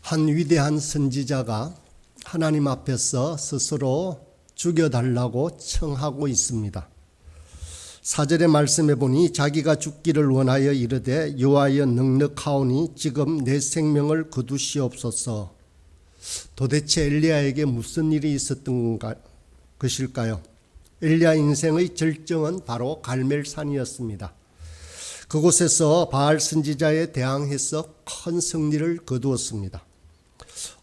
한 위대한 선지자가 하나님 앞에서 스스로 죽여달라고 청하고 있습니다. 4절의 말씀에 보니 자기가 죽기를 원하여 이르되 여호와여 넉넉하오니 지금 내 생명을 거두시옵소서. 도대체 엘리야에게 무슨 일이 있었던 것일까요? 엘리야 인생의 절정은 바로 갈멜산이었습니다. 그곳에서 바알 선지자에 대항해서 큰 승리를 거두었습니다.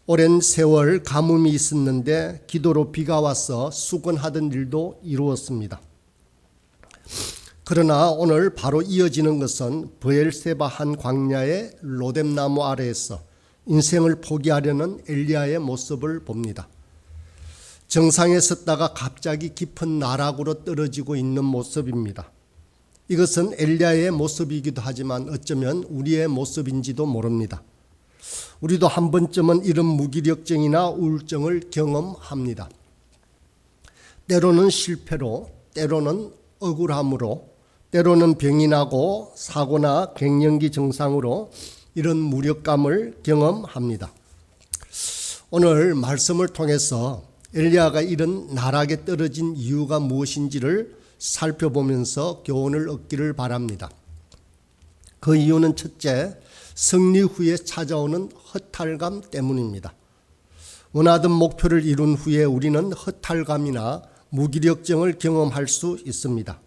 오랜 세월 가뭄이 있었는데 기도로 비가 와서 수건하던 일도 이루었습니다. 그러나 오늘 바로 이어지는 것은 브엘세바 한 광야의 로뎀나무 아래에서 인생을 포기하려는 엘리야의 모습을 봅니다. 정상에 섰다가 갑자기 깊은 나락으로 떨어지고 있는 모습입니다. 이것은 엘리야의 모습이기도 하지만 어쩌면 우리의 모습인지도 모릅니다. 우리도 한 번쯤은 이런 무기력증이나 우울증을 경험합니다. 때로는 실패로, 때로는 억울함으로, 때로는 병이 나고 사고나 갱년기 증상으로 이런 무력감을 경험합니다. 오늘 말씀을 통해서 엘리야가 이런 나락에 떨어진 이유가 무엇인지를 살펴보면서 교훈을 얻기를 바랍니다. 그 이유는 첫째, 승리 후에 찾아오는 허탈감 때문입니다. 원하던 목표를 이룬 후에 우리는 허탈감이나 무기력증을 경험할 수 있습니다.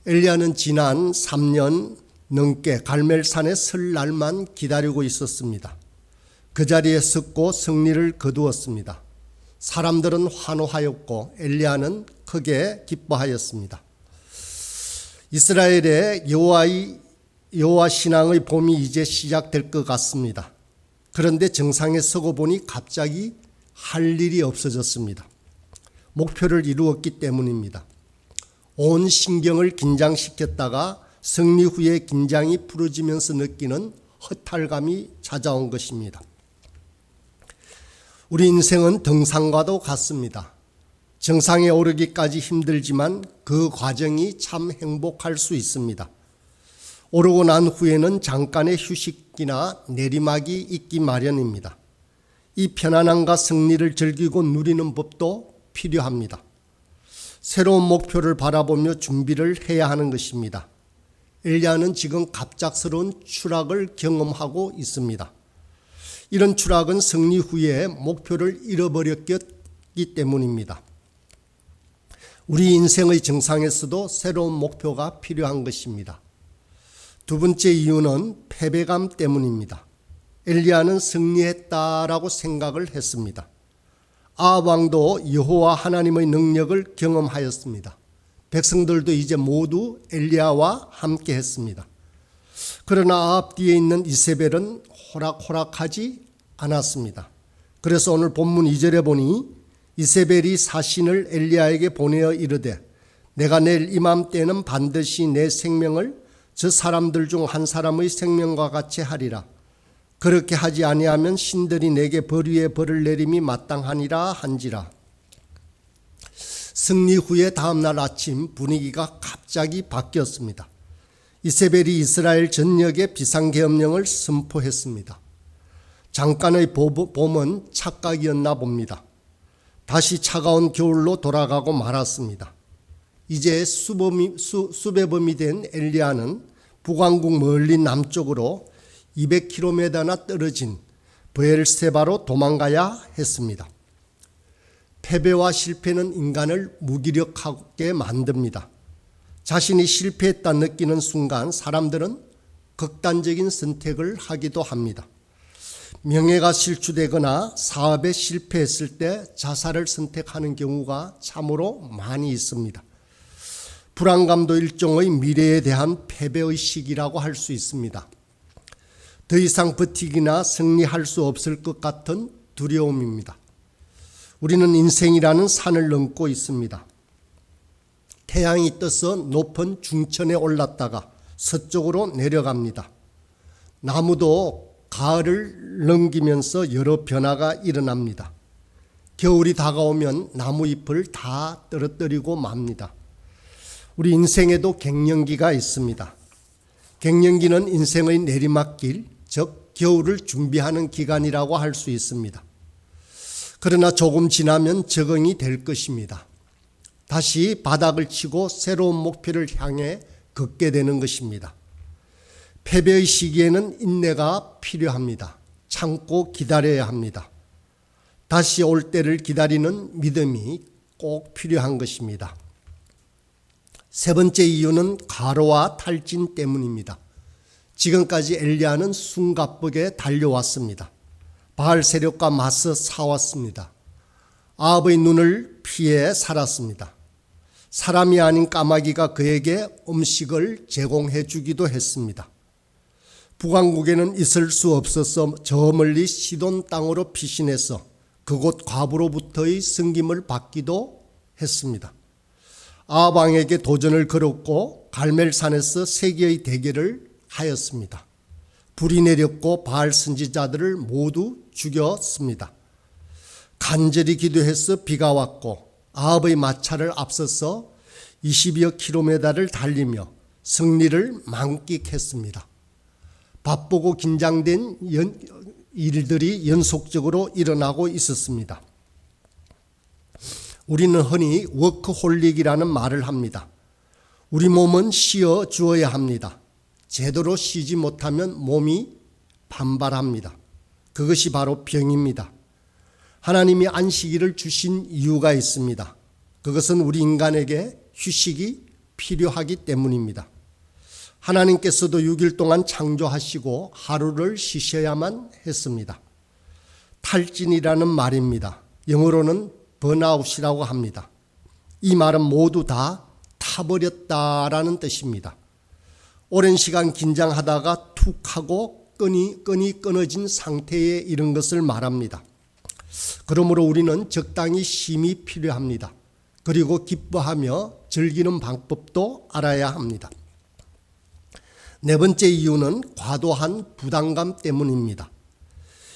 엘리야는 지난 3년 넘게 갈멜산에 설 날만 기다리고 있었습니다. 그 자리에 섰고 승리를 거두었습니다. 사람들은 환호하였고 엘리야는 크게 기뻐하였습니다. 이스라엘의 여호와 신앙의 봄이 이제 시작될 것 같습니다. 그런데 정상에 서고 보니 갑자기 할 일이 없어졌습니다. 목표를 이루었기 때문입니다. 온 신경을 긴장시켰다가 승리 후에 긴장이 풀어지면서 느끼는 허탈감이 찾아온 것입니다. 우리 인생은 등산과도 같습니다. 정상에 오르기까지 힘들지만 그 과정이 참 행복할 수 있습니다. 오르고 난 후에는 잠깐의 휴식이나 내리막이 있기 마련입니다. 이 편안함과 승리를 즐기고 누리는 법도 필요합니다. 새로운 목표를 바라보며 준비를 해야 하는 것입니다. 엘리야는 지금 갑작스러운 추락을 경험하고 있습니다. 이런 추락은 승리 후에 목표를 잃어버렸기 때문입니다. 우리 인생의 정상에서도 새로운 목표가 필요한 것입니다. 두 번째 이유는 패배감 때문입니다. 엘리야는 승리했다라고 생각을 했습니다. 아합 왕도 여호와 하나님의 능력을 경험하였습니다. 백성들도 이제 모두 엘리야와 함께 했습니다. 그러나 아합 뒤에 있는 이세벨은 호락호락하지 않았습니다. 그래서 오늘 본문 2절에 보니 이세벨이 사신을 엘리야에게 보내어 이르되 내가 내일 이맘때는 반드시 내 생명을 저 사람들 중 한 사람의 생명과 같이 하리라. 그렇게 하지 아니하면 신들이 내게 벌 위에 벌을 내림이 마땅하니라 한지라. 승리 후에 다음날 아침 분위기가 갑자기 바뀌었습니다. 이세벨이 이스라엘 전역에 비상계엄령을 선포했습니다. 잠깐의 봄은 착각이었나 봅니다. 다시 차가운 겨울로 돌아가고 말았습니다. 이제 수배범이 된 엘리야는 북왕국 멀리 남쪽으로 200km나 떨어진 브엘세바로 도망가야 했습니다. 패배와 실패는 인간을 무기력하게 만듭니다. 자신이 실패했다 느끼는 순간 사람들은 극단적인 선택을 하기도 합니다. 명예가 실추되거나 사업에 실패했을 때 자살을 선택하는 경우가 참으로 많이 있습니다. 불안감도 일종의 미래에 대한 패배의식이라고 할 수 있습니다. 더 이상 버티기나 승리할 수 없을 것 같은 두려움입니다. 우리는 인생이라는 산을 넘고 있습니다. 태양이 떠서 높은 중천에 올랐다가 서쪽으로 내려갑니다. 나무도 가을을 넘기면서 여러 변화가 일어납니다. 겨울이 다가오면 나무잎을 다 떨어뜨리고 맙니다. 우리 인생에도 갱년기가 있습니다. 갱년기는 인생의 내리막길, 즉 겨울을 준비하는 기간이라고 할 수 있습니다. 그러나 조금 지나면 적응이 될 것입니다. 다시 바닥을 치고 새로운 목표를 향해 걷게 되는 것입니다. 패배의 시기에는 인내가 필요합니다. 참고 기다려야 합니다. 다시 올 때를 기다리는 믿음이 꼭 필요한 것입니다. 세 번째 이유는 과로와 탈진 때문입니다. 지금까지 엘리야는 숨가쁘게 달려왔습니다. 바알 세력과 맞서 싸웠습니다. 아합의 눈을 피해 살았습니다. 사람이 아닌 까마귀가 그에게 음식을 제공해 주기도 했습니다. 북왕국에는 있을 수 없어서 저 멀리 시돈 땅으로 피신해서 그곳 과부로부터의 승김을 받기도 했습니다. 아합 왕에게 도전을 걸었고 갈멜산에서 세계의 대결을 하였습니다. 불이 내렸고 바알 선지자들을 모두 죽였습니다. 간절히 기도해서 비가 왔고 아합의 마차를 앞서서 20여 킬로미터를 달리며 승리를 만끽했습니다. 바쁘고 긴장된 일들이 연속적으로 일어나고 있었습니다. 우리는 흔히 워크홀릭이라는 말을 합니다. 우리 몸은 쉬어 주어야 합니다. 제대로 쉬지 못하면 몸이 반발합니다. 그것이 바로 병입니다. 하나님이 안식일을 주신 이유가 있습니다. 그것은 우리 인간에게 휴식이 필요하기 때문입니다. 하나님께서도 6일 동안 창조하시고 하루를 쉬셔야만 했습니다. 탈진이라는 말입니다. 영어로는 번아웃이라고 합니다. 이 말은 모두 다 타버렸다라는 뜻입니다. 오랜 시간 긴장하다가 툭 하고 끈이 끊어진 상태에 이른 것을 말합니다. 그러므로 우리는 적당히 쉼이 필요합니다. 그리고 기뻐하며 즐기는 방법도 알아야 합니다. 네 번째 이유는 과도한 부담감 때문입니다.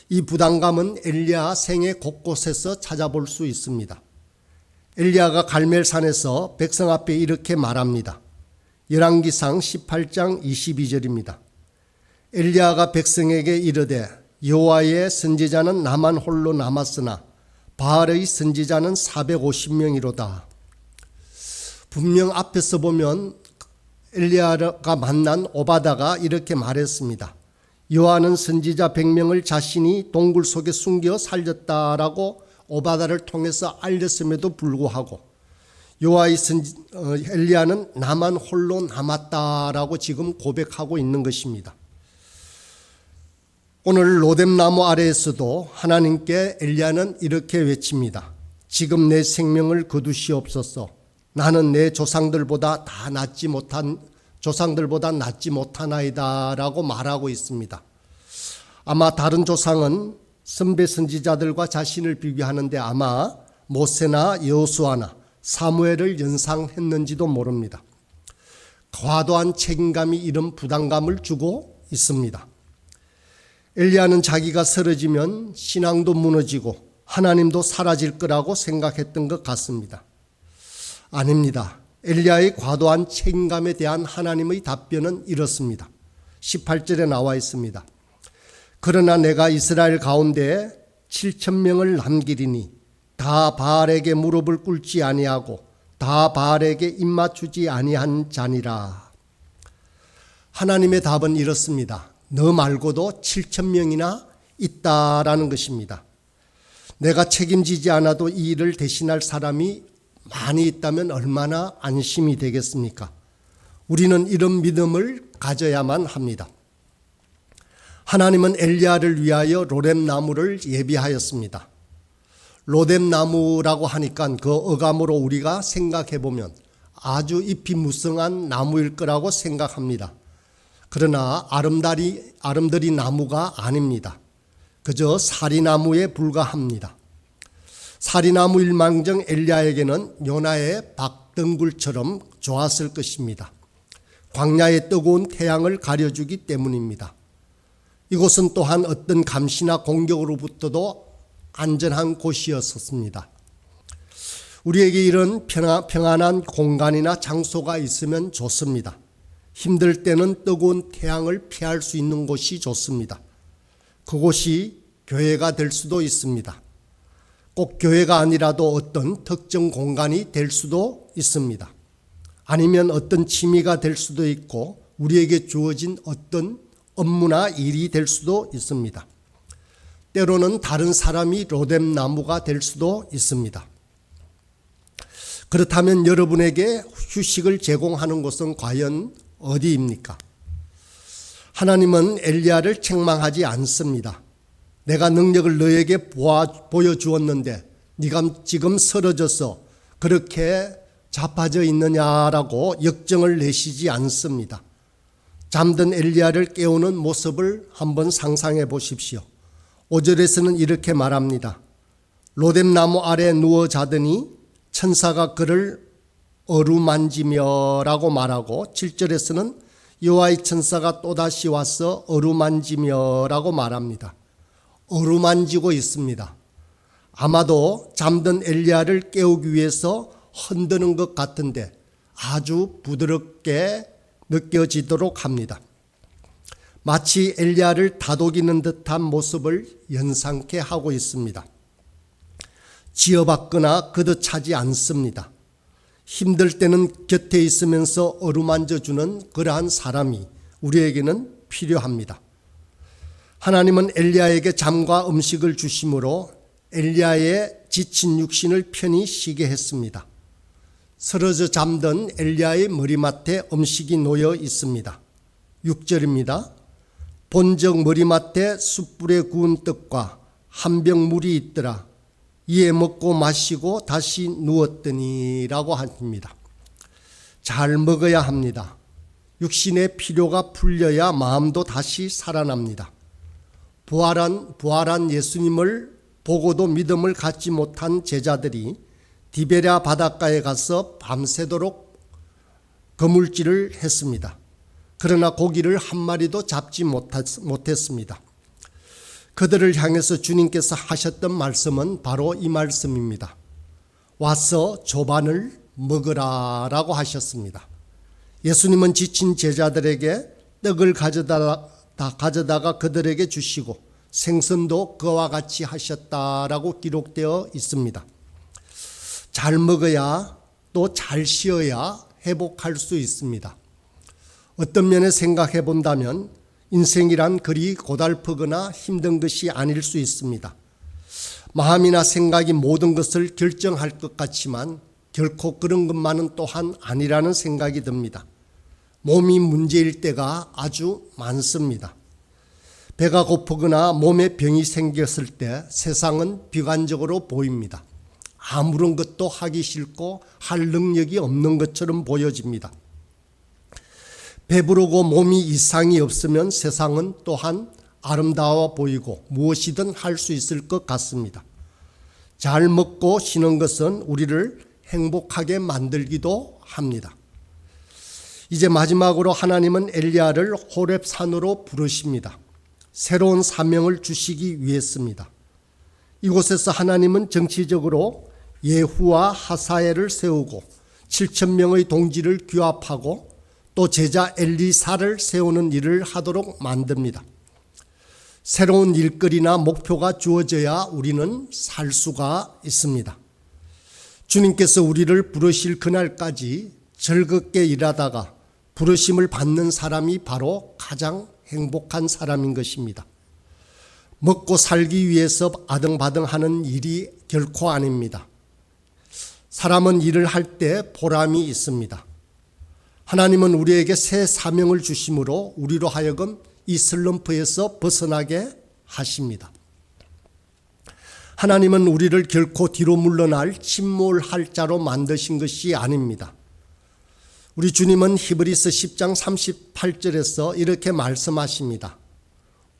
이 부담감은 엘리야 생애 곳곳에서 찾아볼 수 있습니다. 엘리야가 갈멜산에서 백성 앞에 이렇게 말합니다. 열왕기상 18장 22절입니다. 엘리야가 백성에게 이르되 여호와의 선지자는 나만 홀로 남았으나 바알의 선지자는 450명이로다. 분명 앞에서 보면 엘리야가 만난 오바다가 이렇게 말했습니다. 여호와는 선지자 100명을 자신이 동굴 속에 숨겨 살렸다라고 오바다를 통해서 알렸음에도 불구하고 여호와의 엘리야는 나만 홀로 남았다라고 지금 고백하고 있는 것입니다. 오늘 로뎀나무 아래에서도 하나님께 엘리야는 이렇게 외칩니다. 지금 내 생명을 거두시옵소서. 나는 내 조상들보다 낫지 못하나이다라고 말하고 있습니다. 아마 다른 조상은 선배 선지자들과 자신을 비교하는데 아마 모세나 여호수아나 사무엘을 연상했는지도 모릅니다. 과도한 책임감이 이런 부담감을 주고 있습니다. 엘리야는 자기가 쓰러지면 신앙도 무너지고 하나님도 사라질 거라고 생각했던 것 같습니다. 아닙니다. 엘리야의 과도한 책임감에 대한 하나님의 답변은 이렇습니다. 18절에 나와 있습니다. 그러나 내가 이스라엘 가운데 7,000명을 남기리니 다 바알에게 무릎을 꿇지 아니하고 다 바알에게 입맞추지 아니한 자니라. 하나님의 답은 이렇습니다. 너 말고도 7,000명이나 있다라는 것입니다. 내가 책임지지 않아도 이 일을 대신할 사람이 많이 있다면 얼마나 안심이 되겠습니까? 우리는 이런 믿음을 가져야만 합니다. 하나님은 엘리야를 위하여 로뎀나무를 예비하였습니다. 로뎀나무라고 하니까 그 어감으로 우리가 생각해 보면 아주 잎이 무성한 나무일 거라고 생각합니다. 그러나 아름다리 나무가 아닙니다. 그저 사리나무에 불과합니다. 사리나무 일망정 엘리야에게는 요나의 박덩굴처럼 좋았을 것입니다. 광야의 뜨거운 태양을 가려주기 때문입니다. 이곳은 또한 어떤 감시나 공격으로부터도 안전한 곳이었습니다. 우리에게 이런 평안한 공간이나 장소가 있으면 좋습니다. 힘들 때는 뜨거운 태양을 피할 수 있는 곳이 좋습니다. 그곳이 교회가 될 수도 있습니다. 꼭 교회가 아니라도 어떤 특정 공간이 될 수도 있습니다. 아니면 어떤 취미가 될 수도 있고 우리에게 주어진 어떤 업무나 일이 될 수도 있습니다. 때로는 다른 사람이 로뎀 나무가 될 수도 있습니다. 그렇다면 여러분에게 휴식을 제공하는 곳은 과연 어디입니까? 하나님은 엘리야를 책망하지 않습니다. 내가 능력을 너에게 보여주었는데 네가 지금 쓰러져서 그렇게 자빠져 있느냐라고 역정을 내시지 않습니다. 잠든 엘리야를 깨우는 모습을 한번 상상해 보십시오. 5절에서는 이렇게 말합니다. 로뎀 나무 아래 누워 자더니 천사가 그를 어루만지며라고 말하고 7절에서는 여호와의 천사가 또다시 와서 어루만지며라고 말합니다. 어루만지고 있습니다. 아마도 잠든 엘리야를 깨우기 위해서 흔드는 것 같은데 아주 부드럽게 느껴지도록 합니다. 마치 엘리야를 다독이는 듯한 모습을 연상케 하고 있습니다. 지어받거나 그듯하지 않습니다. 힘들 때는 곁에 있으면서 어루만져주는 그러한 사람이 우리에게는 필요합니다. 하나님은 엘리야에게 잠과 음식을 주심으로 엘리야의 지친 육신을 편히 쉬게 했습니다. 쓰러져 잠든 엘리야의 머리맡에 음식이 놓여 있습니다. 6절입니다. 본적 머리맡에 숯불에 구운 떡과 한 병 물이 있더라. 이에 먹고 마시고 다시 누웠더니라고 합니다. 잘 먹어야 합니다. 육신의 필요가 풀려야 마음도 다시 살아납니다. 부활한 예수님을 보고도 믿음을 갖지 못한 제자들이 디베랴 바닷가에 가서 밤새도록 거물질을 했습니다. 그러나 고기를 한 마리도 잡지 못했습니다. 그들을 향해서 주님께서 하셨던 말씀은 바로 이 말씀입니다. 와서 조반을 먹으라라고 하셨습니다. 예수님은 지친 제자들에게 떡을 가져다가 그들에게 주시고 생선도 그와 같이 하셨다라고 기록되어 있습니다. 잘 먹어야 또 잘 쉬어야 회복할 수 있습니다. 어떤 면에 생각해 본다면 인생이란 그리 고달프거나 힘든 것이 아닐 수 있습니다. 마음이나 생각이 모든 것을 결정할 것 같지만 결코 그런 것만은 또한 아니라는 생각이 듭니다. 몸이 문제일 때가 아주 많습니다. 배가 고프거나 몸에 병이 생겼을 때 세상은 비관적으로 보입니다. 아무런 것도 하기 싫고 할 능력이 없는 것처럼 보여집니다. 배부르고 몸이 이상이 없으면 세상은 또한 아름다워 보이고 무엇이든 할 수 있을 것 같습니다. 잘 먹고 쉬는 것은 우리를 행복하게 만들기도 합니다. 이제 마지막으로 하나님은 엘리야를 호렙 산으로 부르십니다. 새로운 사명을 주시기 위해서입니다. 이곳에서 하나님은 정치적으로 예후와 하사엘을 세우고 7,000명의 동지를 규합하고 또 제자 엘리사를 세우는 일을 하도록 만듭니다. 새로운 일거리나 목표가 주어져야 우리는 살 수가 있습니다. 주님께서 우리를 부르실 그날까지 즐겁게 일하다가 부르심을 받는 사람이 바로 가장 행복한 사람인 것입니다. 먹고 살기 위해서 아등바등하는 일이 결코 아닙니다. 사람은 일을 할 때 보람이 있습니다. 하나님은 우리에게 새 사명을 주심으로 우리로 하여금 이 슬럼프에서 벗어나게 하십니다. 하나님은 우리를 결코 뒤로 물러날 침몰할 자로 만드신 것이 아닙니다. 우리 주님은 히브리서 10장 38절에서 이렇게 말씀하십니다.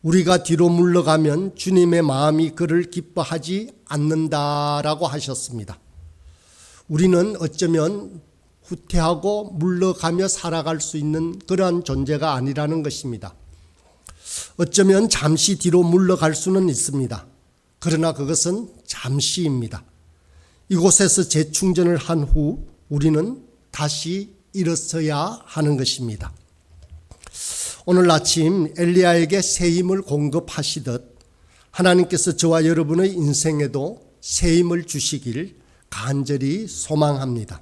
우리가 뒤로 물러가면 주님의 마음이 그를 기뻐하지 않는다라고 하셨습니다. 우리는 어쩌면 후퇴하고 물러가며 살아갈 수 있는 그러한 존재가 아니라는 것입니다. 어쩌면 잠시 뒤로 물러갈 수는 있습니다. 그러나 그것은 잠시입니다. 이곳에서 재충전을 한 후 우리는 다시 일어서야 하는 것입니다. 오늘 아침 엘리야에게 새 힘을 공급하시듯 하나님께서 저와 여러분의 인생에도 새 힘을 주시길 간절히 소망합니다.